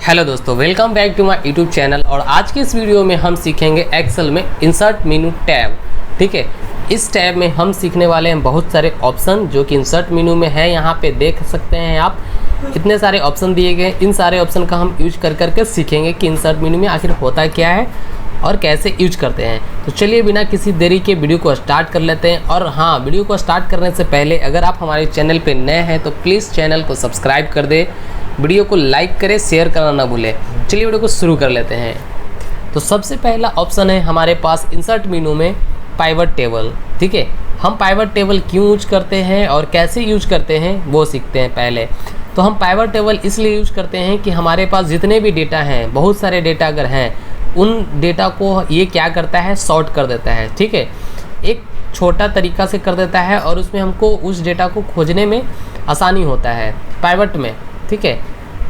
Hello दोस्तों, welcome back to my YouTube channel. और आज के इस वीडियो में हम सीखेंगे एक्सेल में इंसर्ट मेनू टैब। ठीक है, इस टैब में हम सीखने वाले हैं बहुत सारे ऑप्शन जो कि इंसर्ट मेनू में है। यहाँ पे देख सकते हैं आप, इतने सारे ऑप्शन दिए गए। इन सारे ऑप्शन का हम यूज कर करके सीखेंगे कि इंसर्ट मेनू में आखिर होता क्या है और कैसे यूज करते हैं। तो चलिए बिना किसी देरी के वीडियो को स्टार्ट कर लेते हैं। और हाँ, वीडियो को स्टार्ट करने से पहले अगर आप हमारे चैनल पे नए हैं तो प्लीज़ चैनल को सब्सक्राइब कर दें, वीडियो को लाइक करें, शेयर करना ना भूलें। चलिए वीडियो को शुरू कर लेते हैं। तो सबसे पहला ऑप्शन है हमारे पास इंसर्ट मेनू में पाइवट टेबल। ठीक है, हम पाइवट टेबल क्यों यूज करते हैं और कैसे यूज करते हैं वो सीखते हैं पहले। तो हम पाइवट टेबल इसलिए यूज करते हैं कि हमारे पास जितने भी डेटा हैं, बहुत सारे डेटा अगर हैं, उन डेटा को ये क्या करता है, सॉर्ट कर देता है। ठीक है, एक छोटा तरीका से कर देता है और उसमें हमको उस डेटा को खोजने में आसानी होता है पाइवट में। ठीक है,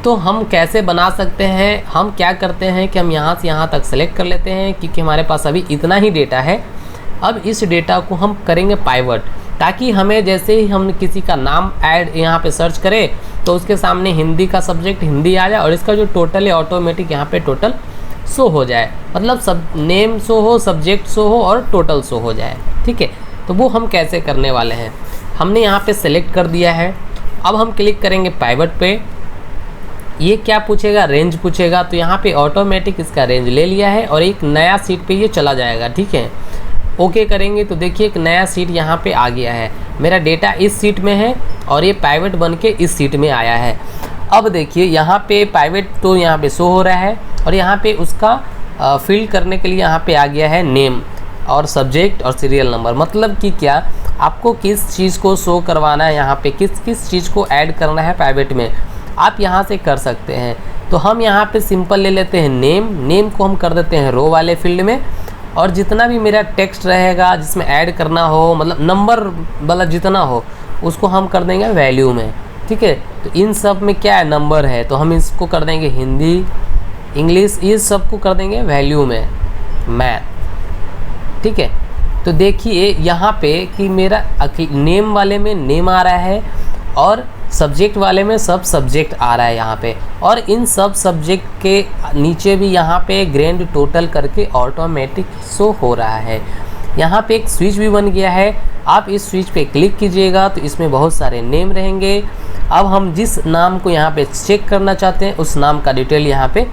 तो हम कैसे बना सकते हैं, हम क्या करते हैं कि हम यहाँ से यहाँ तक सेलेक्ट कर लेते हैं क्योंकि हमारे पास अभी इतना ही डेटा है। अब इस डेटा को हम करेंगे पाइवट, ताकि हमें जैसे ही हम किसी का नाम ऐड यहाँ पे सर्च करें तो उसके सामने हिंदी का सब्जेक्ट हिंदी आ जाए और इसका जो टोटल है ऑटोमेटिक यहाँ पे टोटल शो हो जाए। मतलब सब नेम शो हो, सब्जेक्ट शो हो और टोटल शो हो जाए। ठीक है, तो वो हम कैसे करने वाले हैं, हमने यहाँ पे सेलेक्ट कर दिया है। अब हम क्लिक करेंगे पाइवट पे। ये क्या पूछेगा, रेंज पूछेगा। तो यहाँ पे ऑटोमेटिक इसका रेंज ले लिया है और एक नया सीट पे ये चला जाएगा। ठीक है, ओके करेंगे तो देखिए एक नया सीट यहाँ पे आ गया है। मेरा डेटा इस सीट में है और ये पाइवट बन के इस सीट में आया है। अब देखिए यहाँ पे पाइवट तो यहाँ पे शो हो रहा है और यहाँ पे उसका फिल करने के लिए यहाँ पे आ गया है नेम और सब्जेक्ट और सीरियल नंबर। मतलब कि क्या, आपको किस चीज़ को शो करवाना है, यहाँ पे किस किस चीज़ को ऐड करना है प्राइवेट में, आप यहाँ से कर सकते हैं। तो हम यहाँ पे सिंपल ले लेते हैं नेम को हम कर देते हैं रो वाले फील्ड में। और जितना भी मेरा टेक्स्ट रहेगा जिसमें ऐड करना हो, मतलब नंबर वाला जितना हो, उसको हम कर देंगे वैल्यू में। ठीक है, तो इन सब में क्या है, नंबर है, तो हम इसको कर देंगे हिंदी, इंग्लिश, ये सब को कर देंगे वैल्यू में, मैथ। ठीक है, तो देखिए यहाँ पे कि मेरा नेम वाले में नेम आ रहा है और सब्जेक्ट वाले में सब सब्जेक्ट आ रहा है यहाँ पे। और इन सब सब्जेक्ट के नीचे भी यहाँ पे ग्रैंड टोटल करके ऑटोमेटिक शो हो रहा है। यहाँ पे एक स्विच भी बन गया है। आप इस स्विच पे क्लिक कीजिएगा तो इसमें बहुत सारे नेम रहेंगे। अब हम जिस नाम को यहाँ पे चेक करना चाहते हैं उस नाम का डिटेल यहाँ पे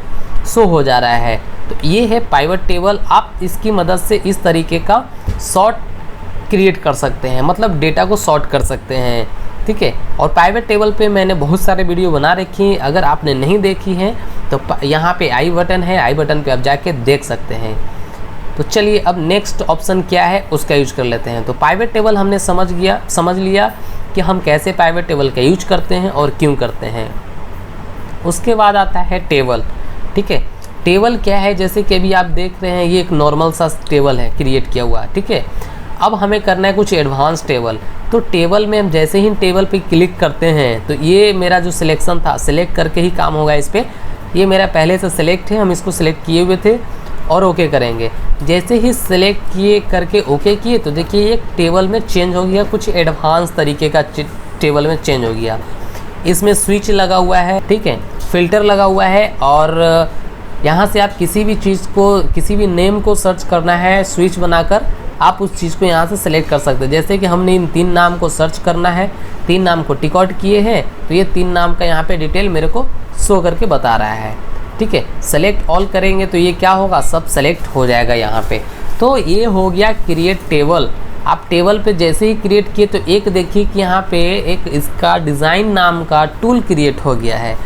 शो हो जा रहा है। तो ये है पाइवट टेबल। आप इसकी मदद से इस तरीके का सॉर्ट क्रिएट कर सकते हैं, मतलब डेटा को सॉर्ट कर सकते हैं। ठीक है, और पाइवट टेबल पे मैंने बहुत सारे वीडियो बना रखी हैं, अगर आपने नहीं देखी हैं तो यहाँ पे आई बटन है, आई बटन पे आप जाके देख सकते हैं। तो चलिए अब नेक्स्ट ऑप्शन क्या है उसका यूज कर लेते हैं। तो पाइवट टेबल हमने समझ लिया कि हम कैसे पाइवट टेबल का यूज करते हैं और क्यों करते हैं। उसके बाद आता है टेबल। ठीक है, टेबल क्या है, जैसे कि अभी आप देख रहे हैं ये एक नॉर्मल सा टेबल है क्रिएट किया हुआ। ठीक है, अब हमें करना है कुछ एडवांस टेबल। तो टेबल में हम जैसे ही टेबल पे क्लिक करते हैं तो ये मेरा जो सिलेक्शन था, सिलेक्ट करके ही काम होगा इस पर। ये मेरा पहले से सिलेक्ट है, हम इसको सिलेक्ट किए हुए थे और ओके करेंगे। जैसे ही सिलेक्ट किए करके ओके किए तो देखिए एक टेबल में चेंज हो गया, कुछ एडवांस तरीके का टेबल में चेंज हो गया। इसमें स्विच लगा हुआ है, ठीक है, फिल्टर लगा हुआ है और यहाँ से आप किसी भी चीज़ को, किसी भी नेम को सर्च करना है, स्विच बनाकर आप उस चीज़ को यहाँ से सेलेक्ट कर सकते हैं। जैसे कि हमने इन 3 नाम को सर्च करना है, 3 नाम को टिक आउट किए हैं, तो ये 3 नाम का यहाँ पे डिटेल मेरे को शो करके बता रहा है। ठीक है, सेलेक्ट ऑल करेंगे तो ये क्या होगा, सब सेलेक्ट हो जाएगा यहाँ पे। तो ये हो गया क्रिएट टेबल। आप टेबल पे जैसे ही क्रिएट किए तो एक देखिए कि यहाँ पे एक इसका डिज़ाइन नाम का टूल क्रिएट हो गया है।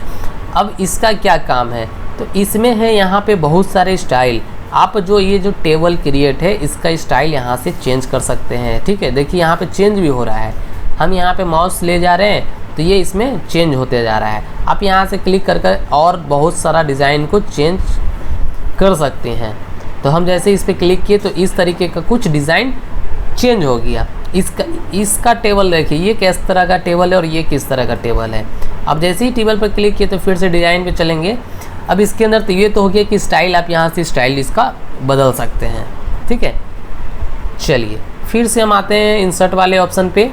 अब इसका क्या काम है, तो इसमें है यहाँ पे बहुत सारे स्टाइल। आप जो ये जो टेबल क्रिएट है इसका स्टाइल यहाँ से चेंज कर सकते हैं। ठीक है, देखिए यहाँ पे चेंज भी हो रहा है। हम यहाँ पे माउस ले जा रहे हैं तो ये इसमें चेंज होते जा रहा है। आप यहाँ से क्लिक कर और बहुत सारा डिज़ाइन को चेंज कर सकते हैं। तो हम जैसे इस पर क्लिक किए तो इस तरीके का कुछ डिज़ाइन चेंज हो गया। इसका टेबल देखिए, ये किस तरह का टेबल है और ये किस तरह का टेबल है। अब जैसे ही टेबल पर क्लिक किए तो फिर से डिज़ाइन पे चलेंगे। अब इसके अंदर तो ये तो हो गया कि स्टाइल आप यहाँ से स्टाइल इसका बदल सकते हैं। ठीक है, चलिए फिर से हम आते हैं इंसर्ट वाले ऑप्शन पे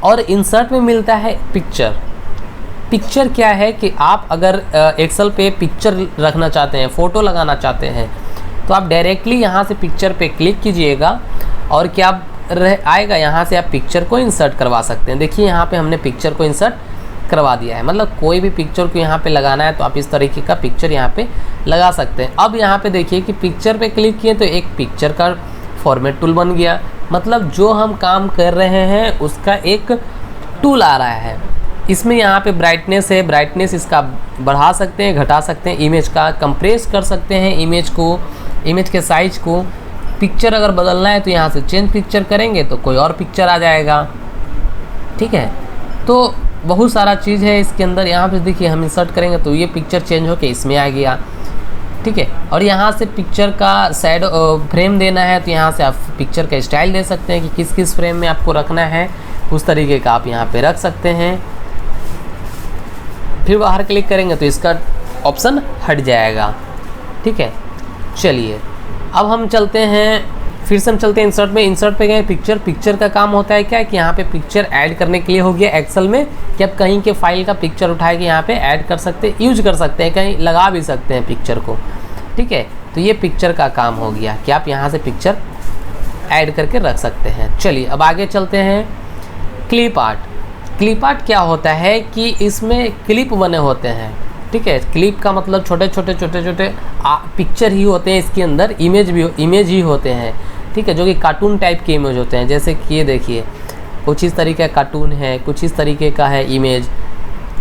और इंसर्ट में मिलता है पिक्चर। पिक्चर क्या है कि आप अगर एक्सेल पे पिक्चर रखना चाहते हैं, फ़ोटो लगाना चाहते हैं, तो आप डायरेक्टली यहाँ से पिक्चर पे क्लिक कीजिएगा और क्या आएगा, यहाँ से आप पिक्चर को इंसर्ट करवा सकते हैं। देखिए यहाँ पे हमने पिक्चर को इंसर्ट करवा दिया है, मतलब कोई भी पिक्चर को यहाँ पे लगाना है तो आप इस तरीके का पिक्चर यहाँ पे लगा सकते हैं। अब यहाँ पे देखिए कि पिक्चर पे क्लिक किए तो एक पिक्चर का फॉर्मेट टूल बन गया, मतलब जो हम काम कर रहे हैं उसका एक टूल आ रहा है। इसमें यहाँ पे ब्राइटनेस है, ब्राइटनेस इसका बढ़ा सकते हैं, घटा सकते हैं, इमेज का कंप्रेस कर सकते हैं, इमेज को, इमेज के साइज को। पिक्चर अगर बदलना है तो यहाँ से चेंज पिक्चर करेंगे तो कोई और पिक्चर आ जाएगा, ठीक है। तो बहुत सारा चीज़ है इसके अंदर। यहाँ पे देखिए हम इंसर्ट करेंगे तो ये पिक्चर चेंज होके इसमें आ गया, ठीक है। और यहाँ से पिक्चर का शैडो फ्रेम देना है तो यहाँ से आप पिक्चर का स्टाइल दे सकते हैं कि किस किस फ्रेम में आपको रखना है, उस तरीके का आप यहाँ पे रख सकते हैं। फिर बाहर क्लिक करेंगे तो इसका ऑप्शन हट जाएगा, ठीक है। चलिए अब हम चलते हैं, फिर से हम चलते हैं इंसर्ट में। इंसर्ट पे गए, पिक्चर का काम होता है क्या कि यहाँ पे पिक्चर ऐड करने के लिए हो गया एक्सेल में कि आप कहीं के फाइल का पिक्चर उठा के यहाँ पे ऐड कर सकते हैं, यूज कर सकते हैं, कहीं लगा भी सकते हैं पिक्चर को, ठीक है। तो ये पिक्चर का काम हो गया कि आप यहाँ से पिक्चर ऐड करके रख सकते हैं। चलिए अब आगे चलते हैं। क्लिप आर्ट, क्लिप आर्ट क्या होता है कि इसमें क्लिप बने होते हैं, ठीक है। क्लिप का मतलब छोटे छोटे पिक्चर ही होते हैं, इसके अंदर इमेज ही होते हैं, ठीक है, जो कि कार्टून टाइप के इमेज होते हैं। जैसे कि ये देखिए कुछ इस तरीके का कार्टून है, कुछ इस तरीके का है इमेज,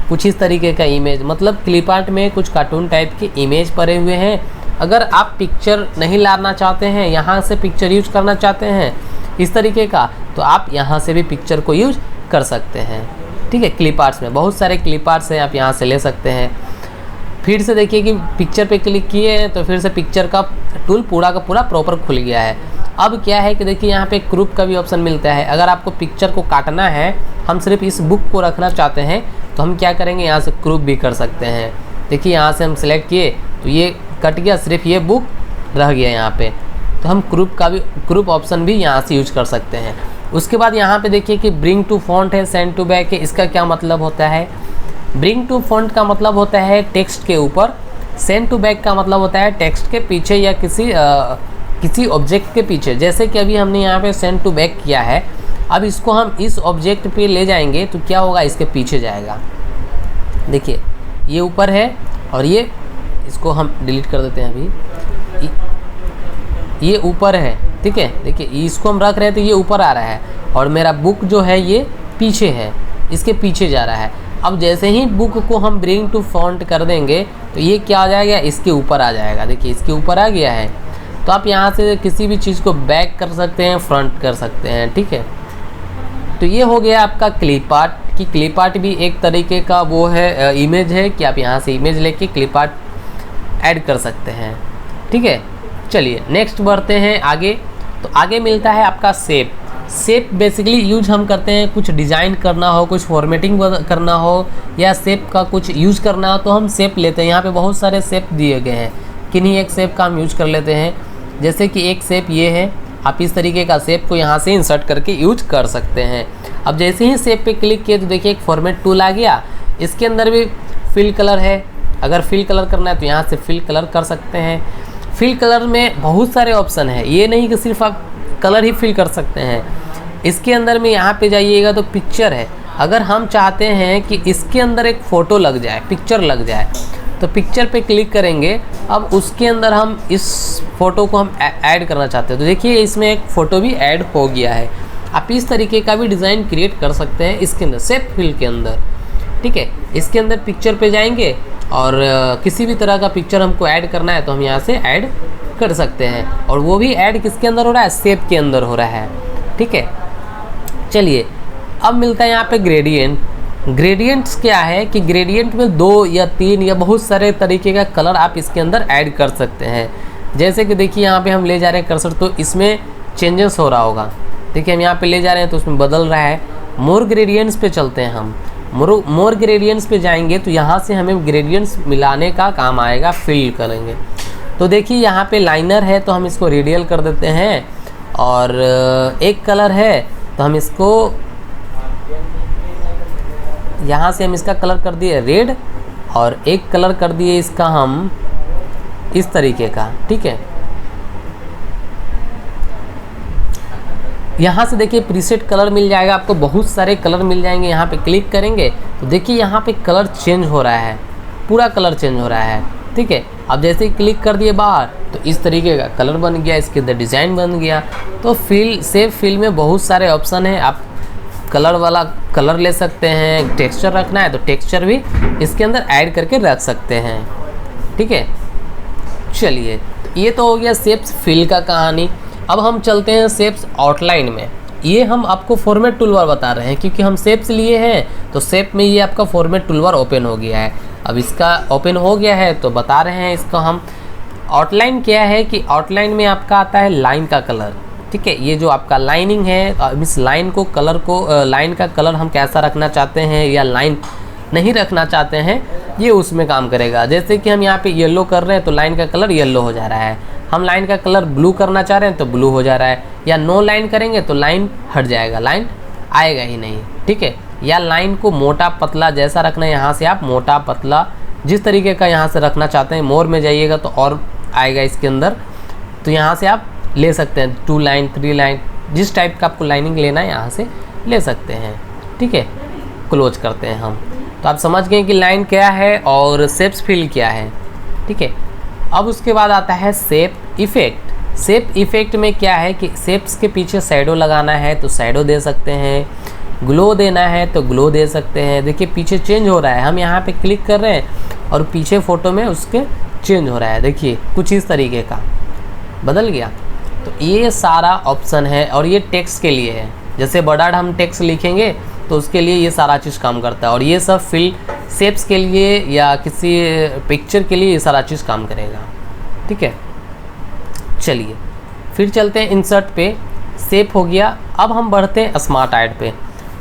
कुछ इस तरीके का इमेज, मतलब क्लिप आर्ट में कुछ कार्टून टाइप के इमेज पड़े हुए हैं। अगर आप पिक्चर नहीं लाना चाहते हैं, यहाँ से पिक्चर यूज करना चाहते हैं इस तरीके का, तो आप यहाँ से भी पिक्चर को यूज कर सकते हैं, ठीक है। क्लिप आर्ट्स में बहुत सारे क्लिप आर्ट्स हैं, आप यहाँ से ले सकते हैं। फिर से देखिए कि पिक्चर पे क्लिक किए हैं तो फिर से पिक्चर का टूल पूरा का पूरा प्रॉपर खुल गया है। अब क्या है कि देखिए यहाँ पे क्रूप का भी ऑप्शन मिलता है। अगर आपको पिक्चर को काटना है, हम सिर्फ इस बुक को रखना चाहते हैं, तो हम क्या करेंगे, यहाँ से क्रूप भी कर सकते हैं। देखिए यहाँ से हम सिलेक्ट किए तो ये कट गया, सिर्फ ये बुक रह गया यहाँ पे, तो हम क्रूप ऑप्शन भी यहाँ से यूज कर सकते हैं। उसके बाद यहाँ पे देखिए कि ब्रिंग टू फॉन्ट है, सेंड टू बैक है। इसका क्या मतलब होता है? ब्रिंग टू फॉन्ट का मतलब होता है टेक्स्ट के ऊपर, सेंड टू बैक का मतलब होता है टेक्स्ट के पीछे या किसी ऑब्जेक्ट के पीछे। जैसे कि अभी हमने यहाँ पे सेंड टू बैक किया है, अब इसको हम इस ऑब्जेक्ट पे ले जाएंगे तो क्या होगा, इसके पीछे जाएगा। देखिए ये ऊपर है और ये, इसको हम डिलीट कर देते हैं अभी, ये ऊपर है, ठीक है। देखिए इसको हम रख रहे हैं तो ये ऊपर आ रहा है और मेरा बुक जो है ये पीछे है, इसके पीछे जा रहा है। अब जैसे ही बुक को हम ब्रिंग टू फॉन्ट कर देंगे तो ये क्या आ जाएगा, इसके ऊपर आ जाएगा। देखिए इसके ऊपर आ गया है। तो आप यहाँ से किसी भी चीज़ को बैक कर सकते हैं, फ्रंट कर सकते हैं, ठीक है। तो ये हो गया आपका क्लिप आर्ट। कि क्लिप आर्ट भी एक तरीके का वो है, इमेज है कि आप यहाँ से इमेज लेके क्लिप आर्ट ऐड कर सकते हैं, ठीक है। चलिए नेक्स्ट बढ़ते हैं आगे। तो आगे मिलता है आपका शेप। शेप बेसिकली यूज हम करते हैं, कुछ डिज़ाइन करना हो, कुछ फॉर्मेटिंग करना हो या शेप का कुछ यूज करना हो तो हम शेप लेते हैं। यहाँ पे बहुत सारे शेप दिए गए हैं, किन्हीं एक शेप का हम यूज कर लेते हैं। जैसे कि एक शेप ये है, आप इस तरीके का शेप को यहाँ से इंसर्ट करके यूज कर सकते हैं। अब जैसे ही शेप पे क्लिक किए तो देखिए एक फॉर्मेट टूल आ गया। इसके अंदर भी फिल कलर है, अगर फिल कलर करना है तो यहाँ से फिल कलर कर सकते हैं। फिल कलर में बहुत सारे ऑप्शन है, ये नहीं कि सिर्फ आप कलर ही फिल कर सकते हैं। इसके अंदर में यहाँ पे जाइएगा तो पिक्चर है। अगर हम चाहते हैं कि इसके अंदर एक फ़ोटो लग जाए, पिक्चर लग जाए, तो पिक्चर पे क्लिक करेंगे। अब उसके अंदर हम इस फ़ोटो को हम ऐड करना चाहते हैं तो देखिए इसमें एक फ़ोटो भी ऐड हो गया है। आप इस तरीके का भी डिज़ाइन क्रिएट कर सकते हैं इसके अंदर, शेप फिल के अंदर, ठीक है। इसके अंदर पिक्चर पे जाएंगे और किसी भी तरह का पिक्चर हमको ऐड करना है तो हम यहाँ से ऐड कर सकते हैं। और वो भी ऐड किसके अंदर हो रहा है, शेप के अंदर हो रहा है, ठीक है। चलिए अब मिलता है यहाँ पे ग्रेडियंट। ग्रेडियंट्स क्या है कि ग्रेडियंट में 2 या 3 या बहुत सारे तरीके का कलर आप इसके अंदर ऐड कर सकते हैं। जैसे कि देखिए यहाँ पे हम ले जा रहे हैं कर्सर तो इसमें चेंजेस हो रहा होगा। देखिए हम यहाँ पे ले जा रहे हैं तो उसमें बदल रहा है। मोर ग्रेडियंट्स पे चलते हैं हम। मोर ग्रेडियंट्स पे जाएंगे तो यहाँ से हमें ग्रेडियंट्स मिलाने का काम आएगा, फिल करेंगे। तो देखिए यहाँ पे लाइनर है तो हम इसको रेडियल कर देते हैं, और एक कलर है तो हम इसको यहाँ से हम इसका कलर कर दिए रेड और एक कलर कर दिए इसका हम इस तरीके का, ठीक है। यहाँ से देखिए प्रीसेट कलर मिल जाएगा आपको, बहुत सारे कलर मिल जाएंगे। यहाँ पे क्लिक करेंगे तो देखिए यहाँ पे कलर चेंज हो रहा है, पूरा कलर चेंज हो रहा है, ठीक है। अब जैसे ही क्लिक कर दिए बाहर तो इस तरीके का कलर बन गया, इसके अंदर डिज़ाइन बन गया। तो सेव फिल में बहुत सारे ऑप्शन हैं, आप कलर वाला कलर ले सकते हैं, टेक्सचर रखना है तो टेक्सचर भी इसके अंदर ऐड करके रख सकते हैं, ठीक है। चलिए ये तो हो गया शेप्स फिल का कहानी। अब हम चलते हैं शेप्स आउटलाइन में। ये हम आपको फॉर्मेट टूलबार बता रहे हैं क्योंकि हम शेप्स लिए हैं तो शेप में ये आपका फॉर्मेट टूलबार ओपन हो गया है। अब इसका ओपन हो गया है तो बता रहे हैं इसको हम। आउटलाइन क्या है कि आउटलाइन में आपका आता है लाइन का कलर, ठीक है। ये जो आपका लाइनिंग है, अब इस लाइन को कलर को लाइन का कलर हम कैसा रखना चाहते हैं या लाइन नहीं रखना चाहते हैं, ये उसमें काम करेगा। जैसे कि हम यहाँ पे येलो कर रहे हैं तो लाइन का कलर येलो हो जा रहा है, हम लाइन का कलर ब्लू करना चाह रहे हैं तो ब्लू हो जा रहा है, या नो लाइन करेंगे तो लाइन हट जाएगा, लाइन आएगा ही नहीं, ठीक है। या लाइन को मोटा पतला जैसा रखना है, यहाँ से आप मोटा पतला जिस तरीके का यहाँ से रखना चाहते हैं, मोर में जाइएगा तो और आएगा इसके अंदर, तो यहाँ से आप ले सकते हैं 2 लाइन 3 लाइन, जिस टाइप का आपको लाइनिंग लेना है यहाँ से ले सकते हैं, ठीक है। क्लोज करते हैं हम, तो आप समझ गए कि लाइन क्या है और शेप्स फिल क्या है, ठीक है। अब उसके बाद आता है शेप इफ़ेक्ट। शेप इफ़ेक्ट में क्या है कि शेप्स के पीछे शैडो लगाना है तो शैडो दे सकते हैं, ग्लो देना है तो ग्लो दे सकते हैं। देखिए पीछे चेंज हो रहा है, हम यहाँ पे क्लिक कर रहे हैं और पीछे फ़ोटो में उसके चेंज हो रहा है, देखिए कुछ इस तरीके का बदल गया। तो ये सारा ऑप्शन है और ये टेक्स्ट के लिए है, जैसे बड़ा हम टेक्स्ट लिखेंगे तो उसके लिए ये सारा चीज़ काम करता है। और ये सब फिल शेप्स के लिए या किसी पिक्चर के लिए ये सारा चीज़ काम करेगा, ठीक है। चलिए फिर चलते हैं इंसर्ट पे, शेप हो गया। अब हम बढ़ते हैं स्मार्ट आर्ट पे।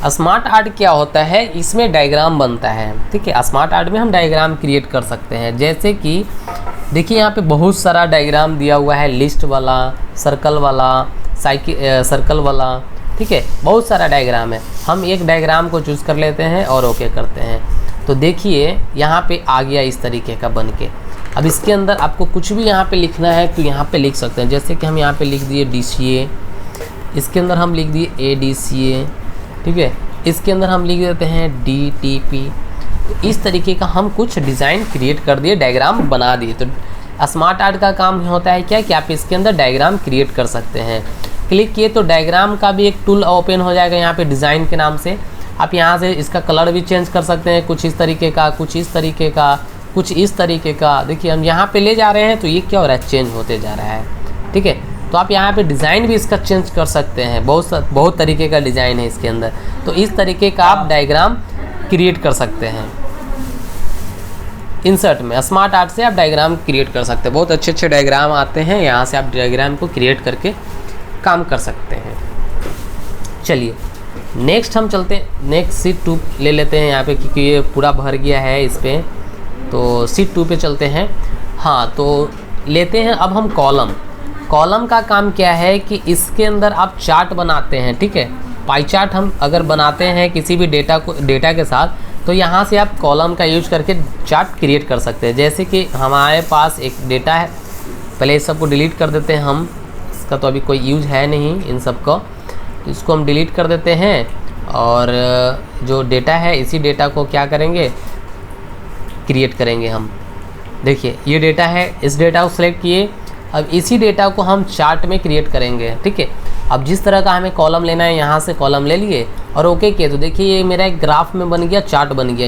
स्मार्ट आर्ट क्या होता है, इसमें डायग्राम बनता है, ठीक है। स्मार्ट आर्ट में हम डायग्राम क्रिएट कर सकते हैं, जैसे कि देखिए यहाँ पे बहुत सारा डायग्राम दिया हुआ है, लिस्ट वाला, सर्कल वाला, सर्कल वाला, ठीक है। बहुत सारा डायग्राम है, हम एक डायग्राम को चूज़ कर लेते हैं और ओके करते हैं। तो देखिए यहाँ पे आ गया इस तरीके का बन के। अब इसके अंदर आपको कुछ भी यहाँ पे लिखना है तो यहाँ पे लिख सकते हैं, जैसे कि हम यहाँ पे लिख दिए DCA, इसके अंदर हम लिख दिए ADCA, ठीक है। इसके अंदर हम लिख देते हैं DTP। तो इस तरीके का हम कुछ डिज़ाइन क्रिएट कर दिए, डायग्राम बना दिए। तो स्मार्ट आर्ट का काम होता है क्या कि आप इसके अंदर डायग्राम क्रिएट कर सकते हैं। क्लिक किए तो डायग्राम का भी एक टूल ओपन हो जाएगा यहाँ पे डिज़ाइन के नाम से। आप यहाँ से इसका कलर भी चेंज कर सकते हैं, कुछ इस तरीके का, कुछ इस तरीके का, कुछ इस तरीके का। देखिए हम यहाँ पे ले जा rहे हैं तो ये क्या हो रहा है, चेंज होते जा रहा है, ठीक है। तो आप यहाँ पे डिज़ाइन भी इसका चेंज कर सकते हैं, बहुत तरीके का डिज़ाइन है इसके अंदर। तो इस तरीके का आप डायग्राम क्रिएट कर सकते हैं। इंसर्ट में स्मार्ट आर्ट से आप डायग्राम क्रिएट कर सकते हैं, बहुत अच्छे अच्छे डायग्राम आते हैं, यहाँ से आप डायग्राम को क्रिएट करके काम कर सकते हैं। चलिए नेक्स्ट हम चलते हैं, नेक्स्ट शीट 2 ले लेते हैं यहाँ पे, क्योंकि ये पूरा भर गया है इस पर। तो शीट 2 पे चलते हैं। हाँ तो लेते हैं अब हम कॉलम। कॉलम का काम क्या है कि इसके अंदर आप चार्ट बनाते हैं, ठीक है। पाई चार्ट हम अगर बनाते हैं किसी भी डेटा के साथ, तो यहाँ से आप कॉलम का यूज करके चार्ट क्रिएट कर सकते हैं। जैसे कि हमारे पास एक डेटा है, पहले इस सबको डिलीट कर देते हैं हम, इसका तो अभी कोई यूज है नहीं इन सब का, तो इसको हम डिलीट कर देते हैं। और जो डेटा है इसी डेटा को क्या करेंगे, क्रिएट करेंगे हम। देखिए ये डेटा है, इस डेटा को सिलेक्ट किए, अब इसी डेटा को हम चार्ट में क्रिएट करेंगे, ठीक है। अब जिस तरह का हमें कॉलम लेना है यहाँ से कॉलम ले लिए और ओके किए, तो देखिए ये मेरा एक ग्राफ में बन गया, चार्ट बन गया।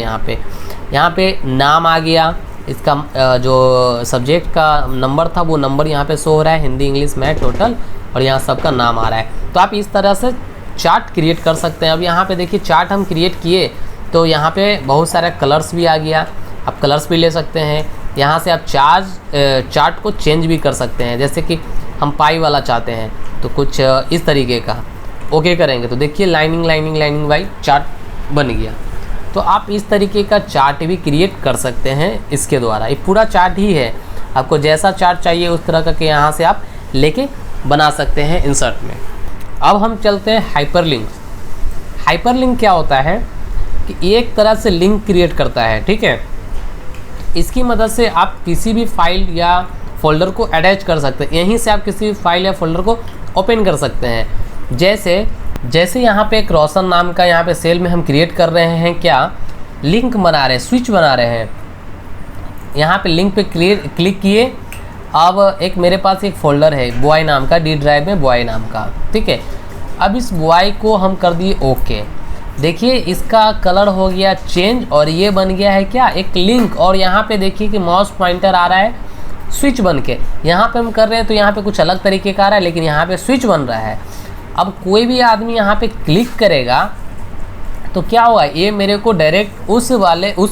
यहाँ पे नाम आ गया, इसका जो सब्जेक्ट का नंबर था वो नंबर यहाँ पे शो हो रहा है, हिंदी इंग्लिश मैथ टोटल, और यहाँ सबका नाम आ रहा है। तो आप इस तरह से चार्ट क्रिएट कर सकते हैं। अब यहाँ पे देखिए चार्ट हम क्रिएट किए तो यहाँ पे बहुत सारे कलर्स भी आ गया, आप कलर्स भी ले सकते हैं। यहाँ से आप चार्ट को चेंज भी कर सकते हैं, जैसे कि हम पाई वाला चाहते हैं तो कुछ इस तरीके का ओके करेंगे तो देखिए लाइनिंग वाई चार्ट बन गया। तो आप इस तरीके का चार्ट भी क्रिएट कर सकते हैं इसके द्वारा। ये पूरा चार्ट ही है, आपको जैसा चार्ट चाहिए उस तरह का यहाँ से आप लेके बना सकते हैं इंसर्ट में। अब हम चलते हैं हाइपरलिंक। हाइपरलिंक क्या होता है, कि एक तरह से लिंक क्रिएट करता है, ठीक है। इसकी मदद से आप किसी भी फाइल या फोल्डर को अटैच कर सकते हैं, यहीं से आप किसी भी फाइल या फोल्डर को ओपन कर सकते हैं। जैसे यहाँ पे एक रोशन नाम का यहाँ पे सेल में हम क्रिएट कर रहे हैं, क्या लिंक बना रहे हैं, स्विच बना रहे हैं। यहाँ पे लिंक पे क्लिक किए। अब एक मेरे पास एक फ़ोल्डर है बॉय नाम का, डी ड्राइव में बॉय नाम का, ठीक है। अब इस बॉय को हम कर दिए ओके। देखिए इसका कलर हो गया चेंज और ये बन गया है क्या, एक लिंक। और यहाँ पे देखिए कि माउस पॉइंटर आ रहा है स्विच बन के। यहाँ पे हम कर रहे हैं तो यहाँ पे कुछ अलग तरीके का आ रहा है, लेकिन यहाँ पे स्विच बन रहा है। अब कोई भी आदमी यहाँ पे क्लिक करेगा तो क्या होगा, ये मेरे को डायरेक्ट उस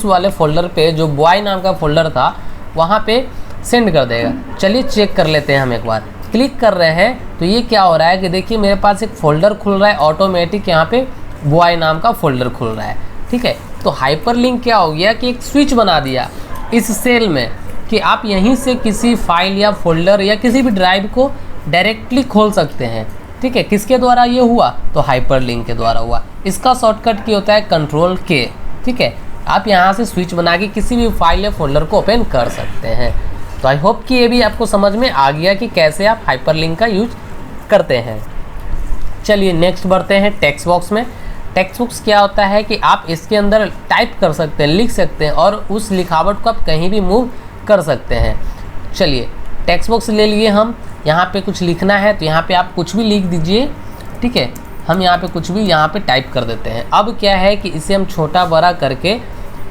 वाले फोल्डर पे जो बॉय नाम का फोल्डर था वहाँ पे सेंड कर देगा। चलिए चेक कर लेते हैं हम एक बार। क्लिक कर रहे हैं तो ये क्या हो रहा है कि देखिए मेरे पास एक फ़ोल्डर खुल रहा है ऑटोमेटिक, यहाँ पे बॉय नाम का फ़ोल्डर खुल रहा है, ठीक है। तो हाइपरलिंक क्या हो गया कि एक स्विच बना दिया इस सेल में कि आप यहीं से किसी फाइल या फोल्डर या किसी भी ड्राइव को डायरेक्टली खोल सकते हैं, ठीक है। किसके द्वारा ये हुआ, तो हाइपरलिंक के द्वारा हुआ। इसका शॉर्टकट की होता है कंट्रोल के, ठीक है। आप यहाँ से स्विच बना के किसी भी फाइल या फोल्डर को ओपन कर सकते हैं। तो आई होप कि ये भी आपको समझ में आ गया कि कैसे आप हाइपरलिंक का यूज करते हैं। चलिए नेक्स्ट बढ़ते हैं टेक्स्ट बॉक्स में। टेक्स्ट बॉक्स क्या होता है कि आप इसके अंदर टाइप कर सकते हैं, लिख सकते हैं और उस लिखावट को आप कहीं भी मूव कर सकते हैं। चलिए टेक्स्ट बॉक्स ले लिए हम, यहाँ पे कुछ लिखना है तो यहाँ पे आप कुछ भी लिख दीजिए, ठीक है। हम यहाँ पे कुछ भी यहाँ पे टाइप कर देते हैं। अब क्या है कि इसे हम छोटा बड़ा करके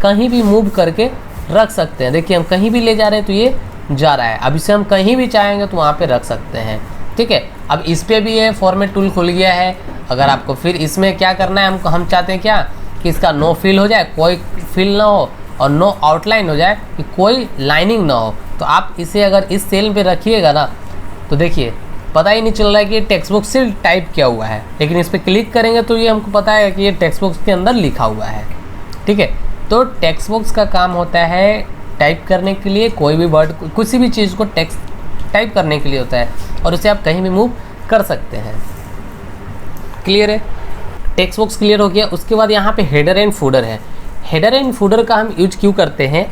कहीं भी मूव करके रख सकते हैं। देखिए हम कहीं भी ले जा रहे हैं तो ये जा रहा है। अब इसे हम कहीं भी चाहेंगे तो वहाँ पे रख सकते हैं, ठीक है। अब इस पर भी ये फॉर्मेट टूल खुल गया है। अगर आपको फिर इसमें क्या करना है, हम चाहते हैं क्या कि इसका नो फिल हो जाए, कोई फिल ना हो, और नो आउटलाइन हो जाए, कि कोई लाइनिंग ना हो। तो आप इसे अगर इस सेल पे रखिएगा ना तो देखिए पता ही नहीं चल रहा है कि ये टेक्स्ट बॉक्स से टाइप किया हुआ है, लेकिन इस पर क्लिक करेंगे तो ये हमको पता है कि ये टेक्स्ट बॉक्स के अंदर लिखा हुआ है, ठीक है। तो टेक्स्ट बॉक्स का काम होता है टाइप करने के लिए, कोई भी वर्ड, किसी भी चीज़ को टेक्स्ट टाइप करने के लिए होता है, और इसे आप कहीं भी मूव कर सकते हैं। क्लियर है, टेक्स्ट बॉक्स क्लियर हो गया। उसके बाद यहाँ पे हेडर एंड फूडर है। हेडर एंड फूडर का हम यूज क्यों करते हैं,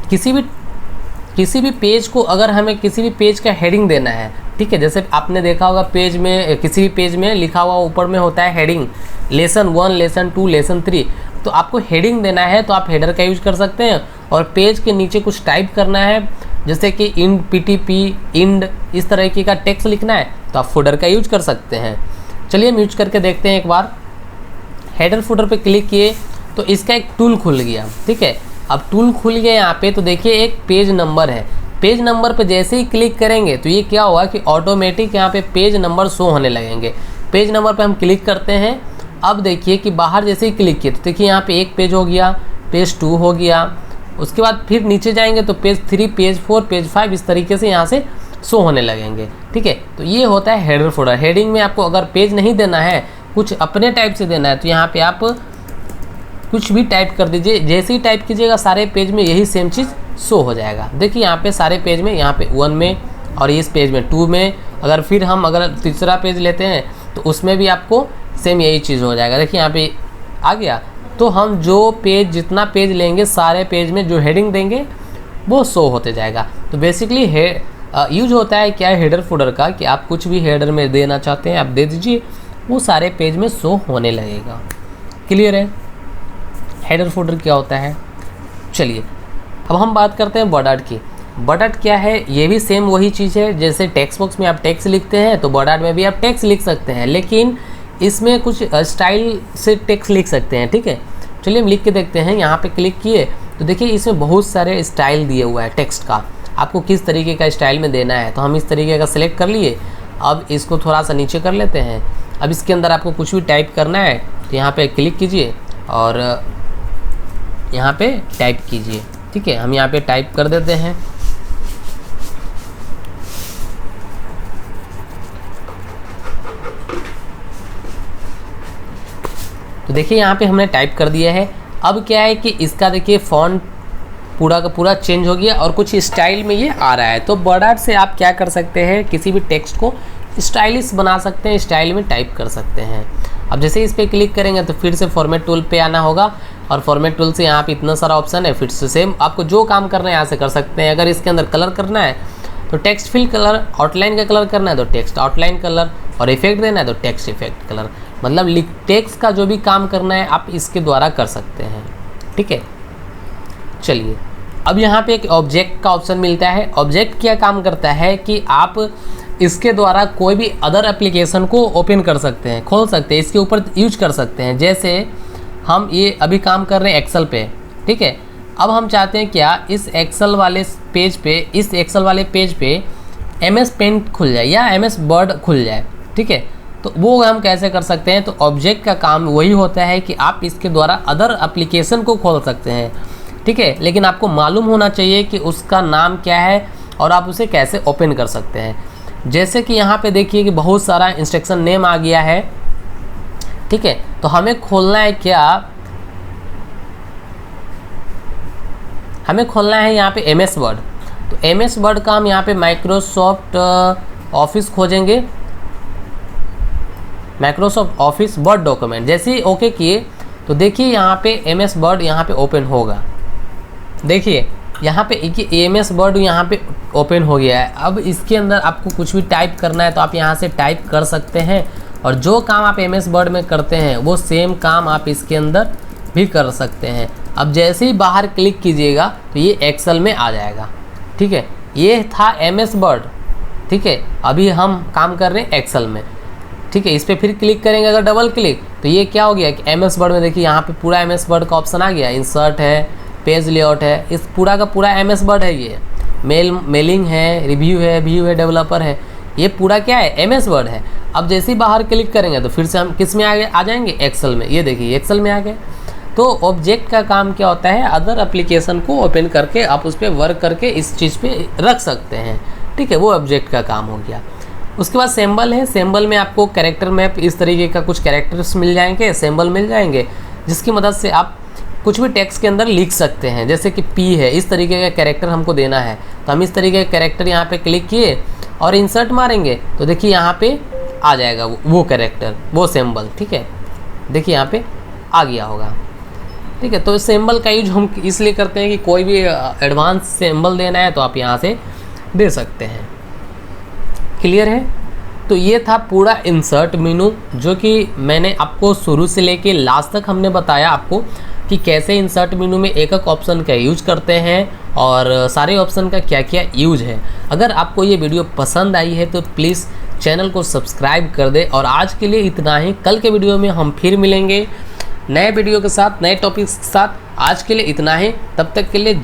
किसी भी पेज को अगर हमें किसी भी पेज का हेडिंग देना है, ठीक है। जैसे आपने देखा होगा पेज में, किसी भी पेज में लिखा हुआ ऊपर में होता है हेडिंग, लेसन 1, लेसन 2, लेसन 3। तो आपको हेडिंग देना है तो आप हेडर का यूज कर सकते हैं। और पेज के नीचे कुछ टाइप करना है, जैसे कि इंड, पीटीपी, इंड, इस तरह की का टेक्स्ट लिखना है तो आप फूडर का यूज कर सकते हैं। चलिए हम यूज करके देखते हैं एक बार। हेडर फूडर पे क्लिक किए तो इसका एक टूल खुल गया, ठीक है। अब टूल खुल गया यहाँ पे तो देखिए एक पेज नंबर है। पेज नंबर पे जैसे ही क्लिक करेंगे तो ये क्या होगा कि ऑटोमेटिक यहाँ पे पेज नंबर शो होने लगेंगे। पेज नंबर पे हम क्लिक करते हैं। अब देखिए कि बाहर जैसे ही क्लिक किए तो देखिए यहाँ पे एक पेज हो गया, पेज 2 हो गया। उसके बाद फिर नीचे जाएंगे तो पेज 3, पेज 4, पेज 5, इस तरीके से यहाँ से शो होने लगेंगे, ठीक है। तो ये होता है हेडर फोल्डर। हेडिंग में आपको अगर पेज नहीं देना है, कुछ अपने टाइप से देना है, तो यहाँ पे आप कुछ भी टाइप कर दीजिए। जैसे ही टाइप कीजिएगा सारे पेज में यही सेम चीज़ शो हो जाएगा। देखिए यहाँ पे सारे पेज में, यहाँ पे 1 में और इस पेज में 2 में। अगर फिर हम अगर तीसरा पेज लेते हैं तो उसमें भी आपको सेम यही चीज़ हो जाएगा। देखिए यहाँ पे आ गया। तो हम जो पेज, जितना पेज लेंगे सारे पेज में जो हेडिंग देंगे वो शो होते जाएगा। तो बेसिकली यूज होता है क्या हेडर फूडर का, कि आप कुछ भी हेडर में देना चाहते हैं आप दे दीजिए, वो सारे पेज में शो होने लगेगा। क्लियर है हेडर फूडर क्या होता है। चलिए अब हम बात करते हैं बॉर्डर की। बॉर्डर क्या है, ये भी सेम वही चीज़ है। जैसे टेक्स्ट बॉक्स में आप टेक्स्ट लिखते हैं तो बॉर्डर में भी आप टेक्स्ट लिख सकते हैं, लेकिन इसमें कुछ स्टाइल से टेक्स्ट लिख सकते हैं, ठीक है। चलिए हम लिख के देखते हैं। यहाँ पे क्लिक किए तो देखिए इसमें बहुत सारे स्टाइल दिए हुआ है टेक्स्ट का, आपको किस तरीके का स्टाइल में देना है। तो हम इस तरीके का सिलेक्ट कर लिए। अब इसको थोड़ा सा नीचे कर लेते हैं। अब इसके अंदर आपको कुछ भी टाइप करना है तो यहाँ पे क्लिक कीजिए और यहाँ पे टाइप कीजिए, ठीक है। हम यहाँ पे टाइप कर देते हैं। तो देखिए यहाँ पे हमने टाइप कर दिया है। अब क्या है कि इसका देखिए फॉन्ट पूरा का पूरा चेंज हो गया और कुछ स्टाइल में ये आ रहा है। तो बॉर्डर से आप क्या कर सकते हैं, किसी भी टेक्स्ट को स्टाइलिश बना सकते हैं, स्टाइल में टाइप कर सकते हैं। अब जैसे इस पर क्लिक करेंगे तो फिर से फॉर्मेट टूल पे आना होगा और फॉर्मेट टूल से यहाँ पे इतना सारा ऑप्शन है, फिर से सेम आपको जो काम करना है यहाँ से कर सकते हैं। अगर इसके अंदर कलर करना है तो टेक्स्ट फिल कलर, आउटलाइन का कलर करना है तो टेक्स्ट आउटलाइन कलर, और इफेक्ट देना है तो टेक्स्ट इफेक्ट कलर। मतलब टेक्स्ट का जो भी काम करना है आप इसके द्वारा कर सकते हैं, ठीक है। चलिए अब यहाँ पे एक ऑब्जेक्ट का ऑप्शन मिलता है। ऑब्जेक्ट क्या काम करता है कि आप इसके द्वारा कोई भी अदर एप्लीकेशन को ओपन कर सकते हैं, खोल सकते हैं, इसके ऊपर यूज कर सकते हैं। जैसे हम ये अभी काम कर रहे हैं एक्सेल पे, ठीक है। अब हम चाहते हैं क्या इस एक्सेल वाले पेज पे MS पेंट खुल जाए या MS वर्ड खुल जाए, ठीक है। तो वो हम कैसे कर सकते हैं, तो ऑब्जेक्ट का काम वही होता है कि आप इसके द्वारा अदर एप्लीकेशन को खोल सकते हैं, ठीक है। लेकिन आपको मालूम होना चाहिए कि उसका नाम क्या है और आप उसे कैसे ओपन कर सकते हैं। जैसे कि यहाँ पे देखिए कि बहुत सारा इंस्ट्रक्शन नेम आ गया है, ठीक है। तो हमें खोलना है क्या, हमें खोलना है यहाँ पे MS वर्ड। तो MS वर्ड का हम यहाँ पे माइक्रोसॉफ्ट ऑफिस खोजेंगे, माइक्रोसॉफ्ट ऑफिस वर्ड डॉक्यूमेंट। जैसे ही ओके किए तो देखिए यहाँ पे MS वर्ड यहाँ पे ओपन होगा। देखिए यहाँ पे MS वर्ड यहाँ पे ओपन हो गया है। अब इसके अंदर आपको कुछ भी टाइप करना है तो आप यहाँ से टाइप कर सकते हैं, और जो काम आप MS वर्ड में करते हैं वो सेम काम आप इसके अंदर भी कर सकते हैं। अब जैसे ही बाहर क्लिक कीजिएगा तो ये एक्सेल में आ जाएगा, ठीक है। ये था MS वर्ड, ठीक है। अभी हम काम कर रहे हैं एक्सेल में, ठीक है। इस पर फिर क्लिक करेंगे अगर डबल क्लिक तो ये क्या हो गया कि MS वर्ड में देखिए यहाँ पे पूरा MS वर्ड का ऑप्शन आ गया। इंसर्ट है, पेज लेआउट है, इस पूरा का पूरा MS वर्ड है। ये मेलिंग है, रिव्यू है, व्यू है, डेवलपर है, ये पूरा क्या है MS वर्ड है। अब जैसे ही बाहर क्लिक करेंगे तो फिर से हम किस में आ जाएंगे, एक्सेल में। ये देखिए एक्सेल में आ गए। तो ऑब्जेक्ट का काम क्या होता है, अदर एप्लीकेशन को ओपन करके आप उस पर वर्क करके इस चीज़ पे रख सकते हैं, ठीक है। वो ऑब्जेक्ट का काम हो गया। उसके बाद सिंबल है। सिंबल में आपको कैरेक्टर मैप इस तरीके का कुछ कैरेक्टर्स मिल जाएंगे, सिंबल मिल जाएंगे, जिसकी मदद से आप कुछ भी टेक्स्ट के अंदर लिख सकते हैं। जैसे कि P है, इस तरीके का कैरेक्टर हमको देना है तो हम इस तरीके का कैरेक्टर यहाँ पे क्लिक किए और इंसर्ट मारेंगे तो देखिए यहाँ पे आ जाएगा वो कैरेक्टर, वो सिंबल, ठीक है। देखिए यहाँ पे आ गया होगा, ठीक है। तो सिंबल का यूज हम इसलिए करते हैं कि कोई भी एडवांस सिंबल देना है तो आप यहाँ से दे सकते हैं। क्लियर है। तो ये था पूरा इंसर्ट मेनू, जो कि मैंने आपको शुरू से लेके लास्ट तक हमने बताया आपको कि कैसे इंसर्ट मेनू में एक एक ऑप्शन का यूज करते हैं और सारे ऑप्शन का क्या क्या यूज है। अगर आपको ये वीडियो पसंद आई है तो प्लीज़ चैनल को सब्सक्राइब कर दे। और आज के लिए इतना ही। कल के वीडियो में हम फिर मिलेंगे नए वीडियो के साथ, नए टॉपिक्स के साथ। आज के लिए इतना ही, तब तक के लिए जय।